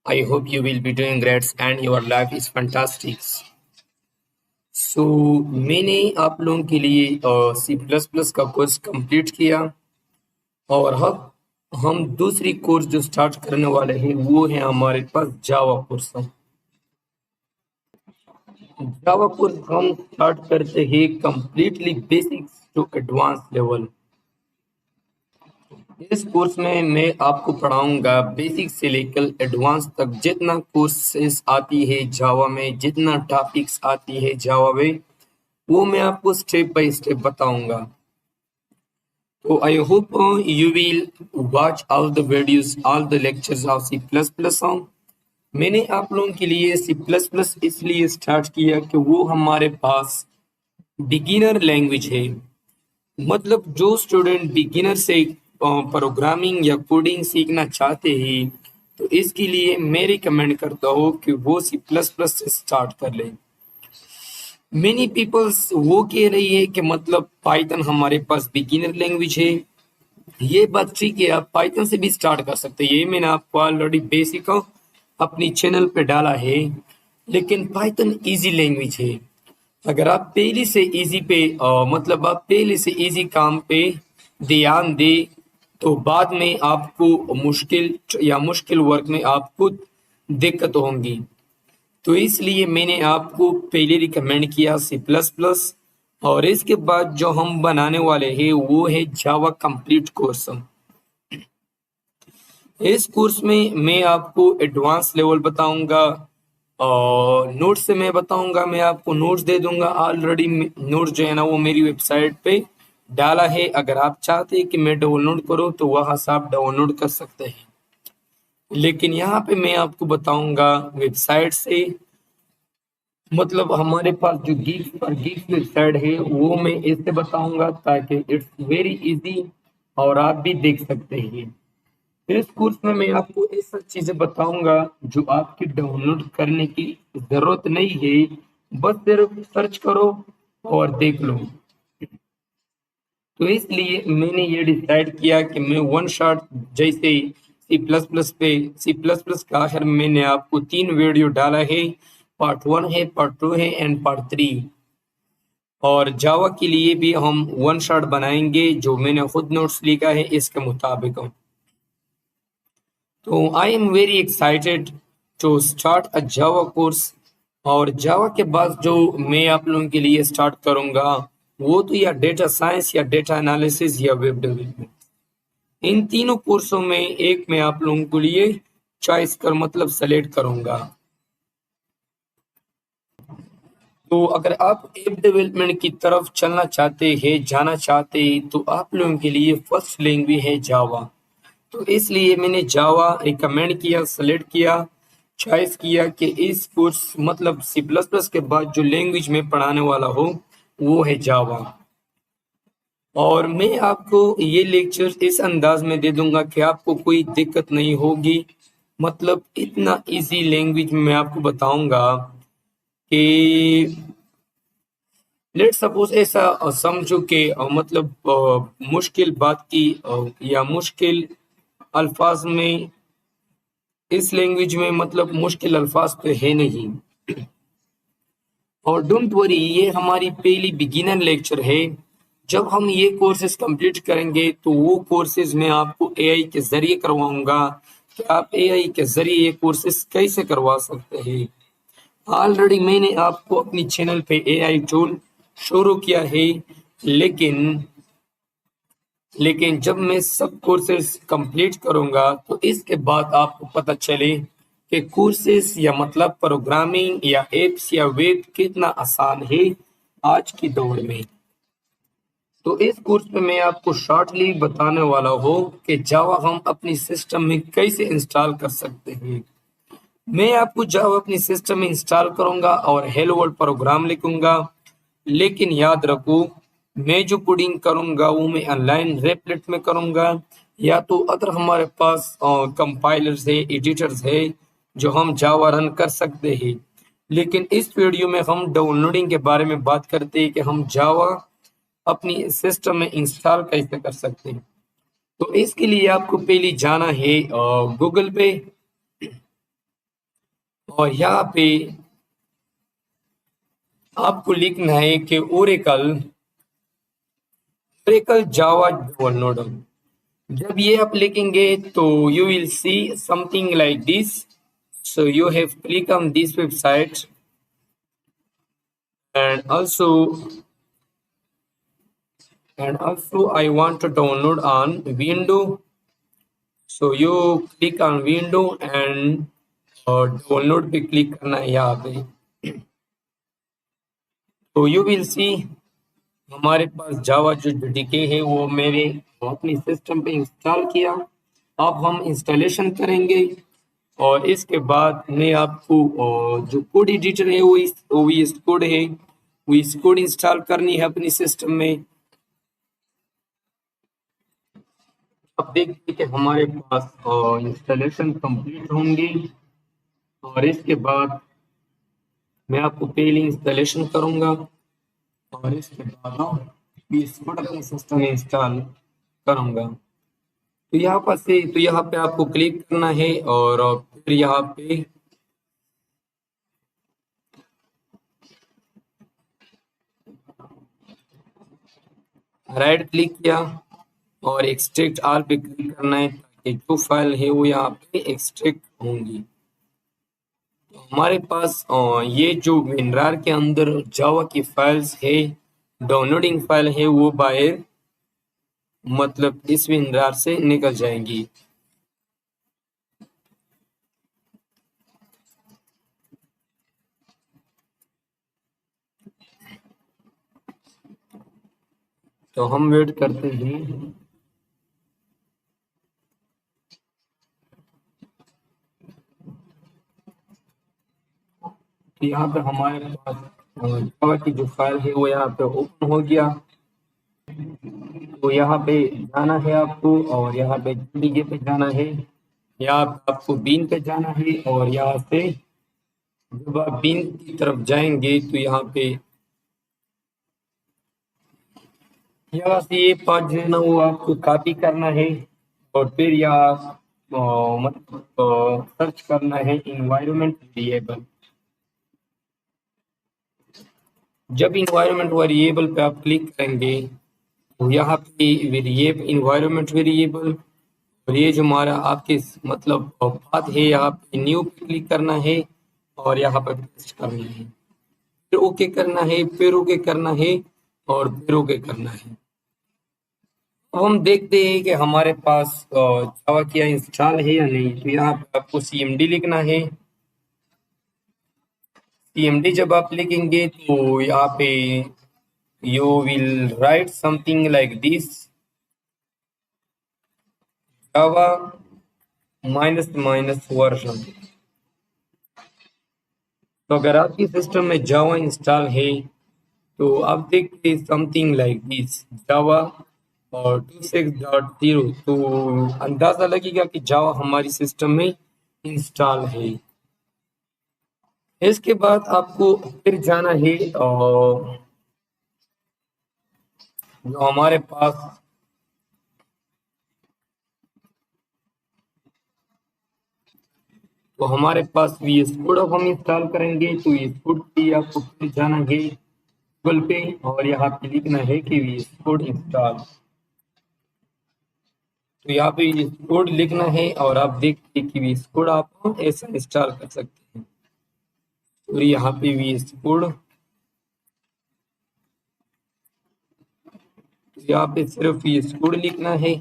I hope you will be doing great and your life is fantastic. So मैंने आप लोगों के लिए सी प्लस प्लस का कोर्स कंप्लीट किया और अब हम दूसरी कोर्स जो स्टार्ट करने वाले हैं वो है हमारे पास जावा कोर्स। जावा कोर्स हम स्टार्ट करते हैं completely basics to advance level. इस कोर्स में मैं आपको पढ़ाऊंगा बेसिक से लेकर एडवांस तक जितना कोर्सेस आती है जावा में, जितना टॉपिक्स आती है जावा में, वो मैं आपको स्टेप बाय स्टेप बताऊंगा। तो I hope you will watch all the videos, all the lectures of C plus plus. मैंने आप लोगों के लिए सी प्लस प्लस इसलिए स्टार्ट किया कि वो हमारे पास बिगिनर लैंग्वेज है। मतलब जो स्टूडेंट बिगिनर से प्रोग्रामिंग या कोडिंग सीखना चाहते हैं तो इसके लिए मैं रिकमेंड करता हूँ कि वो सी प्लस प्लस से स्टार्ट कर ले। मेनी पीपल्स वो कह रही है कि मतलब पाइथन हमारे पास बिगिनर लैंग्वेज है। ये बात ठीक है, आप पाइथन से भी स्टार्ट कर सकते हैं, ये मैंने आपको ऑलरेडी बेसिक अपनी चैनल पे डाला है। लेकिन पाइथन इजी लैंग्वेज है। अगर आप पहले से इजी पे मतलब आप पहले से इजी काम पे ध्यान दे तो बाद में आपको मुश्किल वर्क में आपको दिक्कत होंगी। तो इसलिए मैंने आपको पहले रिकमेंड किया सी प्लस प्लस, और इसके बाद जो हम बनाने वाले हैं वो है जावा कंप्लीट कोर्स। इस कोर्स में मैं आपको एडवांस लेवल बताऊंगा और नोट्स से मैं बताऊंगा, मैं आपको नोट्स दे दूंगा। ऑलरेडी नोट्स जो है ना वो मेरी वेबसाइट पे डाला है। अगर आप चाहते हैं कि मैं डाउनलोड करूं तो वहां से आप डाउनलोड कर सकते हैं, लेकिन यहाँ पे मैं आपको बताऊंगा वेबसाइट से। मतलब हमारे पास जो गीक्स वेबसाइट है वो मैं इससे बताऊंगा ताकि इट्स वेरी इजी और आप भी देख सकते हैं। इस कोर्स में मैं आपको ऐसा चीजें बताऊंगा जो आपकी डाउनलोड करने की जरूरत नहीं है, बस सिर्फ सर्च करो और देख लो। तो इसलिए मैंने ये डिसाइड किया कि मैं वन शॉट, जैसे सी प्लस प्लस का आखिर में मैंने आपको 3 वीडियो डाला है, पार्ट 1 है, पार्ट 2 है एंड पार्ट 3। और जावा के लिए भी हम वन शॉट बनाएंगे जो मैंने खुद नोट्स लिखा है इसके मुताबिक। तो I am very excited to start a Java course. और जावा के बाद जो मैं आप लोगों के लिए स्टार्ट करूंगा वो तो या डेटा साइंस या डेटा एनालिसिस या वेब डेवलपमेंट, इन तीनों कोर्सों में एक मैं आप लोगों के लिए चॉइस कर मतलब सेलेक्ट करूंगा। तो अगर आप ऐप डेवलपमेंट की तरफ चलना चाहते हैं, जाना चाहते हैं, तो आप लोगों के लिए फर्स्ट लैंग्वेज है जावा। तो इसलिए मैंने जावा रिकमेंड किया, सेलेक्ट किया, चॉइस किया कि इस कोर्स मतलब सी प्लस प्लस के बाद जो लैंग्वेज में पढ़ाने वाला हो वो है जावा। और मैं आपको ये लेक्चर इस अंदाज में दे दूंगा कि आपको कोई दिक्कत नहीं होगी। मतलब इतना इजी लैंग्वेज में मैं आपको बताऊंगा कि लेट सपोज ऐसा समझो कि मतलब मुश्किल बात की या मुश्किल अल्फाज में, इस लैंग्वेज में मतलब मुश्किल अल्फाज तो है नहीं। और डोंट वरी, ये हमारी पहली बिगिनर लेक्चर है। जब हम ये कोर्सेज कंप्लीट करेंगे तो वो कोर्सेज मैं आपको एआई के जरिए करवाऊंगा कि आप एआई के जरिए ये कोर्सेज कैसे करवा सकते हैं। ऑलरेडी मैंने आपको अपनी चैनल पे एआई टूल शुरू किया है, लेकिन लेकिन जब मैं सब कोर्सेज कंप्लीट करूंगा तो इसके बाद आपको पता चले कि कोर्सेज या मतलब प्रोग्रामिंग या एप्स या वेब कितना आसान है आज की दौर में। तो इस कोर्स में मैं आपको शॉर्टली बताने वाला हूँ कि जावा हम अपनी सिस्टम में कैसे इंस्टॉल कर सकते हैं। मैं आपको जावा अपनी सिस्टम में इंस्टॉल करूंगा और हेलो वर्ल्ड प्रोग्राम लिखूंगा, लेकिन याद रखो मैं जो कोडिंग करूंगा वो मैं ऑनलाइन रेपलेट में करूंगा, या तो अगर हमारे पास कंपाइलर्स है, एडिटर्स है जो हम जावा रन कर सकते हैं। लेकिन इस वीडियो में हम डाउनलोडिंग के बारे में बात करते हैं कि हम जावा अपनी सिस्टम में इंस्टॉल कैसे कर सकते हैं। तो इसके लिए आपको पहले जाना है गूगल पे। और यहाँ पे आपको लिखना है कि ओरेकल ओरेकल जावा डाउनलोड। जब ये आप लिखेंगे तो you will see something like this. So you have click on this website, and also I want to download on window. So you click on window and download पे click करना है यहाँ पे। तो you will see हमारे पास जावा जो DK है वो मेरे अपने सिस्टम पे इंस्टॉल किया। अब हम इंस्टॉलेशन करेंगे और इसके बाद मैं आपको जो कोड एडिटर है वो इस कोड है, वो इस कोड इंस्टॉल करनी है अपनी सिस्टम में। अब देखिए कि हमारे पास इंस्टॉलेशन कंप्लीट होंगे और इसके बाद मैं आपको पहले इंस्टॉलेशन करूंगा और इसके बाद इस कोड अपने सिस्टम में इंस्टॉल करूंगा। तो यहाँ पे आपको क्लिक करना है और फिर यहाँ पे राइट क्लिक किया और एक्सट्रैक्ट ऑल पे क्लिक करना है ताकि जो फाइल है वो यहाँ पे एक्सट्रैक्ट होंगी। तो हमारे पास ये जो विनरार के अंदर जावा की फाइल्स है, डाउनलोडिंग फाइल है, वो बाहर मतलब इस विनरार से निकल जाएंगी। तो हम वेट करते हैं। तो यहाँ पे हमारे पास जावा की जो फाइल है वो यहाँ पे ओपन हो गया। तो यहाँ पे जाना है आपको और यहाँ पे डीजे पे जाना है, यहाँ पे आपको बीन पे जाना है और यहाँ से जब आप बीन की तरफ जाएंगे तो यहाँ से ये पार्ट जो है ना वो आपको कॉपी करना है और फिर यहाँ मतलब सर्च करना है इन्वायरमेंट वेरिएबल। जब इन्वायरमेंट वेरिएबल पे आप क्लिक करेंगे तो यहाँ पे इन्वायरमेंट वेरिएबल और ये जो हमारा आपके मतलब पाथ है यहाँ पे न्यू पे क्लिक करना है और यहाँ पर पेस्ट करना है, फिर ओके करना है, फिर ओके करना है और फिर ओके करना है। अब हम देखते हैं कि हमारे पास जावा क्या इंस्टॉल है या नहीं। तो यहाँ पे आपको cmd लिखना है। cmd जब आप लिखेंगे तो यहाँ पे you will write something like this java -version। तो अगर आपकी सिस्टम में जावा इंस्टॉल है तो आप देखते समथिंग लाइक दिस जावा और 26.0, तो अंदाजा लगेगा कि जावा हमारी सिस्टम में इंस्टॉल है। इसके बाद आपको फिर जाना है और जो हमारे पास वीएस कोड अब हम इंस्टॉल करेंगे। तो वीएस कोड पे आपको फिर जाना है गूगल पे और यहाँ पे लिखना है कि वीएस कोड इंस्टॉल। तो यहाँ पे वीएस कोड लिखना है और आप देखते कि वीएस कोड आप ऐसा इंस्टॉल कर सकते हैं। तो यहाँ पे वीएस कोड, यहाँ पे सिर्फ वीएस कोड लिखना है।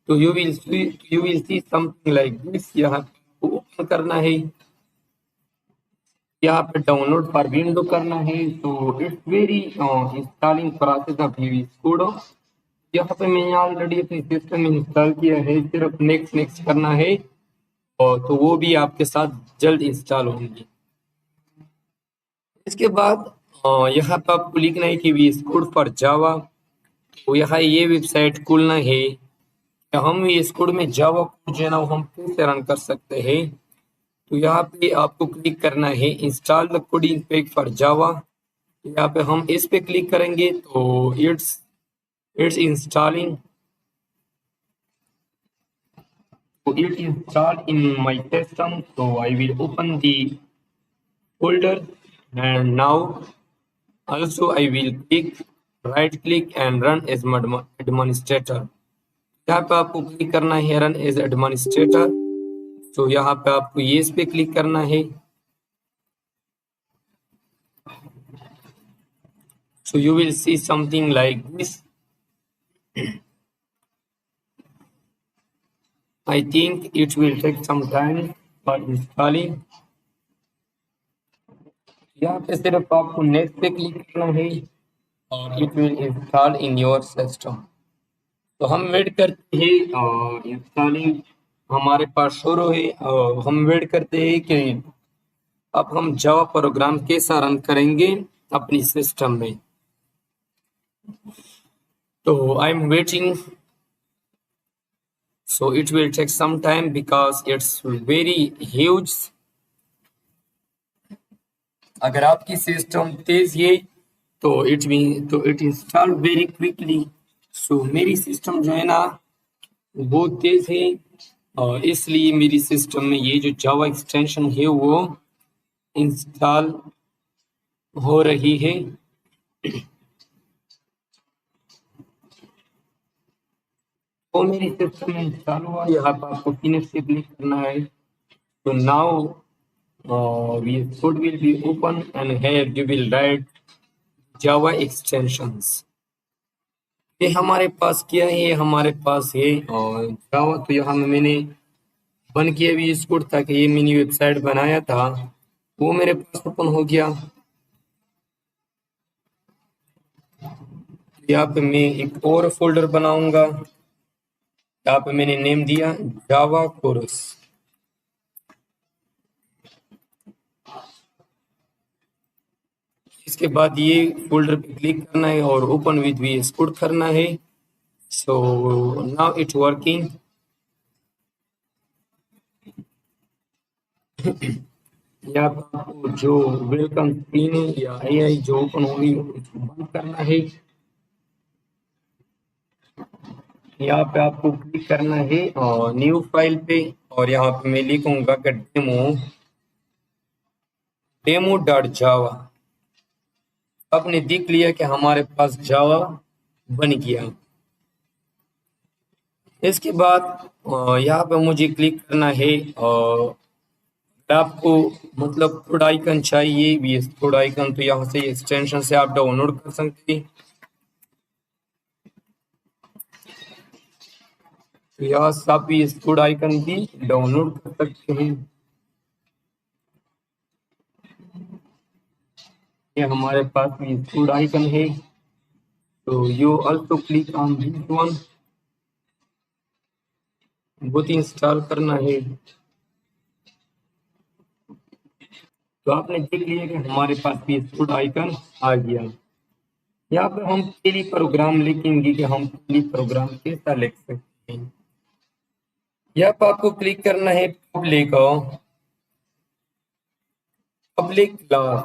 तो you will see something like this. यहाँ पे ओपन करना है, यहाँ पे डाउनलोड फॉर विंडो करना है। तो it's very installing process of VS code. यहाँ पे मैंने ऑलरेडी अपने सिस्टम में इंस्टॉल किया है, सिर्फ नेक्स्ट करना है और तो वो भी आपके साथ जल्द इंस्टॉल होंगी। इसके बाद यहाँ पे आपको लिखना है कि वीएस कोड फॉर जावा। तो यहाँ ये वेबसाइट खोलना है कि हम वीएस कोड में जावा कोड जो है ना वो हम कैसे रन कर सकते हैं। तो यहाँ पे आपको क्लिक करना है install the coding pack for Java. यहाँ पे हम इस पे क्लिक करेंगे तो it's installing. So it is installed in my system, so I will open the folder, and now also I will right click and run as administrator। यहाँ पे आपको क्लिक करना है रन एज एडमिनिस्ट्रेटर। तो यहाँ पे आपको येस पे क्लिक करना है। So you will see something like this। I think it will take some time for installing। यहाँ पे सिर्फ आपको नेक्स्ट पे क्लिक करना है और it will install in your system. तो हम वेट करते हैं और इंस्टॉलिंग हमारे पास शुरू है और हम वेट करते हैं कि अब हम जावा प्रोग्राम कैसा रन करेंगे अपनी सिस्टम में। तो I am waiting, so it will take some time because it's very huge। अगर आपकी सिस्टम तेज है तो इट इंस्टॉल वेरी क्विकली। सो मेरी सिस्टम जो है ना बहुत तेज है और इसलिए मेरी सिस्टम में ये जो जावा एक्सटेंशन है वो इंस्टॉल हो रही है। तो मेरी सिस्टम में इंस्टॉल हुआ। यहाँ पर आपको फिनिश से क्लिक करना है। तो now this code will be open and here you will write Java extensions। ये हमारे पास क्या है, ये हमारे पास है और जावा। तो यहाँ मैंने बन किया भी इस कोड था कि ये मिनी वेबसाइट बनाया था वो मेरे पास ओपन हो गया। यहाँ पे मैं एक और फोल्डर बनाऊंगा। यहाँ पे मैंने नेम दिया जावा कोर्स। इसके बाद ये फोल्डर पे क्लिक करना है और ओपन विद वीएस कोड करना है। So now it working. यहाँ पर आपको जो वेलकम स्क्रीन है या एआई जो ओपन होगी उसको बंद करना है। यहाँ पे आपको क्लिक करना है और न्यू फाइल पे और यहाँ पे मैं लिखूंगा कि डेमो डॉट जावा। आपने देख लिया कि हमारे पास जावा बन गया। इसके बाद यहाँ पे मुझे क्लिक करना है और आपको मतलब कोड आइकन चाहिए भी कोड आइकन, तो यहाँ से एक्सटेंशन से आप डाउनलोड कर सकते हैं। तो यहाँ से आप भी इस कोड आइकन भी डाउनलोड कर सकते हैं। ये हमारे पास भी कोड आइकन है। तो you also click on this one. बहुत इंस्टॉल करना है। तो आपने देख लिया कि हमारे पास भी कोड आइकन आ गया। यहाँ पर हम पहली प्रोग्राम लिखेंगे कि हम पहली प्रोग्राम कैसा लिख सकते हैं। यहाँ पर आपको क्लिक करना है पब्लिक क्लास।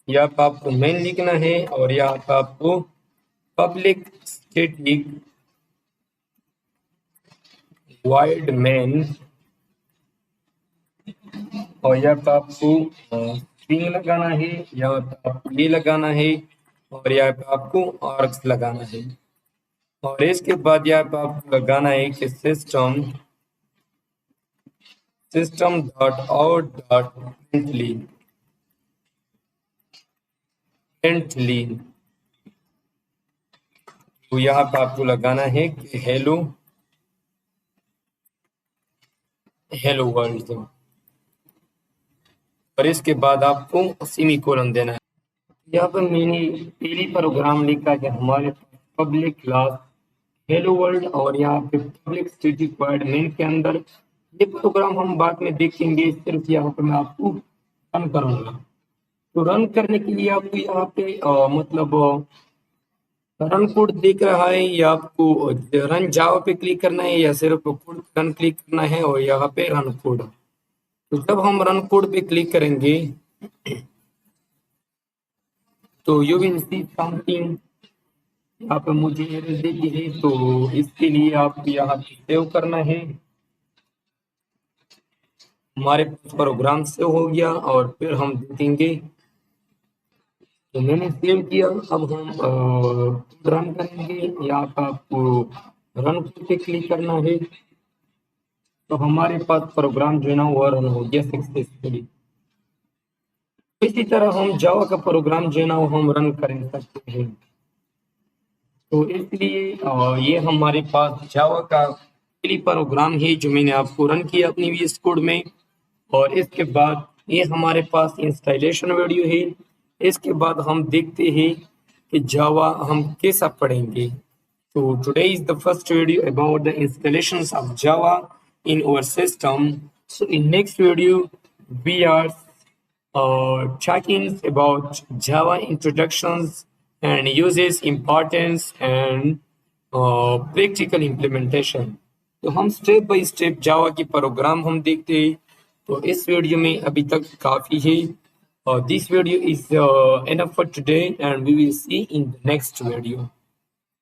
यहाँ पर आपको मेन लिखना है और यहाँ पर आपको पब्लिक स्टैटिक वाइड मेन और यहाँ पर आपको स्ट्रिंग लगाना है। यहाँ पर आपको ये लगाना है और यहाँ पे आपको आर्क्स लगाना है और इसके बाद यहाँ पे आपको लगाना है कि सिस्टम डॉट आउट डॉट प्रिंटलिन। तो यहाँ पे आपको लगाना है कि हेलो वर्ल्ड और इसके बाद आपको सेमीकोलन देना है। यहाँ पर मैंने पहली प्रोग्राम लिखा कि हमारे पब्लिक क्लास हेलो वर्ल्ड और यहाँ पे पब्लिक स्टैटिक वॉइड मेन के अंदर ये प्रोग्राम हम बाद में देखेंगे। सिर्फ यहाँ पे मैं आपको रन करूंगा। तो रन करने के लिए आपको यहाँ पे मतलब रन कोड दिख रहा है या आपको रन जावा पे क्लिक करना है या सिर्फ कोड रन क्लिक करना है और यहाँ पे रन कोड। तो जब हम रन कोड पे क्लिक करेंगे तो यू विल सी समथिंग यहाँ पे मुझे एरर देती है, तो इसके लिए आपको यहाँ पे सेव करना है। हमारे प्रोग्राम सेव हो गया और फिर हम देखेंगे। तो मैंने सेव किया, अब हम रन करेंगे। यहाँ पर आपको रन पे क्लिक करना है, तो हमारे पास प्रोग्राम जो है ना वो रन हो गया सक्सेसफुली। इसी तरह हम जावा का प्रोग्राम जो है ना वो हम रन कर सकते हैं। तो इसलिए ये हमारे पास जावा का पहली प्रोग्राम है जो मैंने आपको रन किया अपनी VS कोड में। और इसके बाद ये हमारे पास इंस्टॉलेशन वीडियो है। इसके बाद हम देखते हैं कि जावा हम कैसा पढ़ेंगे। So today is the first video about the installations of Java in our system. So in next video we are talking about Java introductions and uses, importance and practical implementation. तो हम स्टेप बाय स्टेप जावा की programme हम देखते हैं। तो इस video में अभी तक काफी है। और this video is enough for today and we will see in the next video.